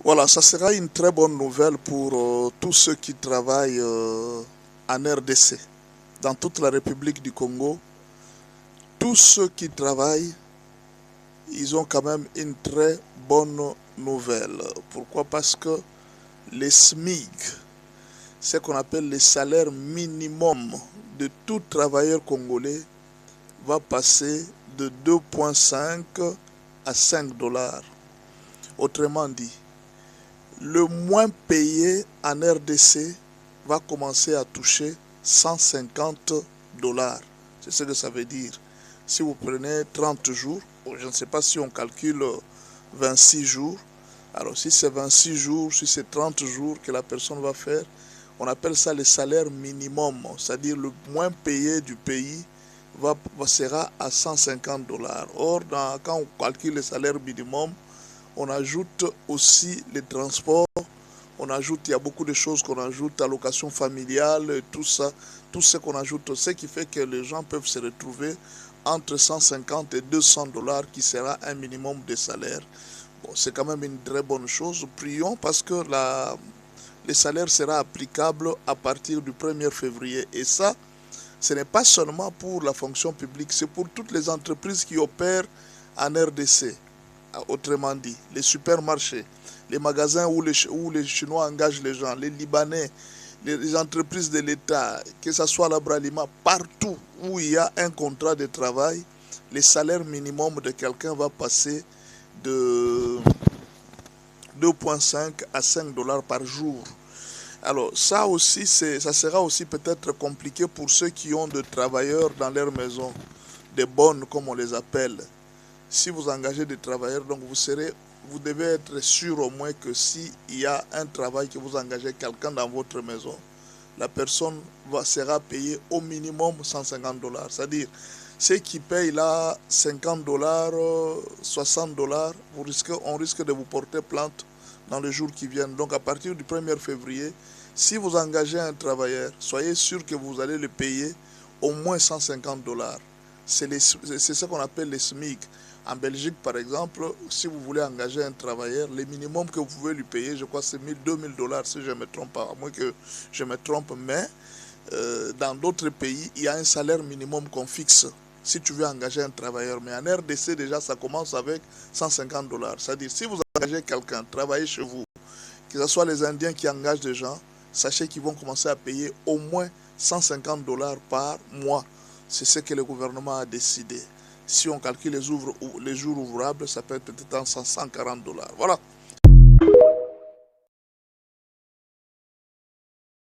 Voilà, ça sera une très bonne nouvelle pour tous ceux qui travaillent en RDC, dans toute la République du Congo. Tous ceux qui travaillent, ils ont quand même une très bonne nouvelle. Pourquoi? Parce que les SMIC, ce qu'on appelle les salaires minimum de tout travailleur congolais, va passer de 2,5 à 5 dollars. Autrement dit, le moins payé en RDC va commencer à toucher 150 dollars. C'est ce que ça veut dire. Si vous prenez 30 jours, je ne sais pas si on calcule 26 jours, alors si c'est 26 jours, si c'est 30 jours que la personne va faire, on appelle ça le salaire minimum, c'est-à-dire le moins payé du pays sera à 150 dollars. Or, quand on calcule le salaire minimum, on ajoute aussi les transports, il y a beaucoup de choses qu'on ajoute, allocation familiale, tout ça, tout ce qu'on ajoute, ce qui fait que les gens peuvent se retrouver entre 150 et 200 dollars qui sera un minimum de salaire. Bon, c'est quand même une très bonne chose. Prions parce que le salaire sera applicable à partir du 1er février. Et ça, ce n'est pas seulement pour la fonction publique, c'est pour toutes les entreprises qui opèrent en RDC. Autrement dit, les supermarchés, les magasins où les Chinois engagent les gens, les Libanais, les entreprises de l'État, que ce soit la Bralima, partout où il y a un contrat de travail, le salaire minimum de quelqu'un va passer de 2,5 à 5 dollars par jour. Alors ça aussi, ça sera aussi peut-être compliqué pour ceux qui ont de travailleurs dans leur maison, des bonnes comme on les appelle. Si vous engagez des travailleurs, donc vous devez être sûr au moins que s'il y a un travail que vous engagez quelqu'un dans votre maison, la personne sera payée au minimum 150 dollars. C'est-à-dire, ceux qui payent là 50 dollars, 60 dollars, on risque de vous porter plainte dans les jours qui viennent. Donc à partir du 1er février, si vous engagez un travailleur, soyez sûr que vous allez le payer au moins 150 dollars. C'est ce qu'on appelle les SMIC. En Belgique, par exemple, si vous voulez engager un travailleur, le minimum que vous pouvez lui payer, je crois, c'est 2000 dollars, si je ne me trompe pas, à moins que je me trompe. Mais dans d'autres pays, il y a un salaire minimum qu'on fixe si tu veux engager un travailleur. Mais en RDC, déjà, ça commence avec 150 dollars. C'est-à-dire, si vous engagez quelqu'un, travailler chez vous, que ce soit les Indiens qui engagent des gens, sachez qu'ils vont commencer à payer au moins 150 dollars par mois. C'est ce que le gouvernement a décidé. Si on calcule les jours ouvrables, ça peut être peut-être 140 dollars. Voilà.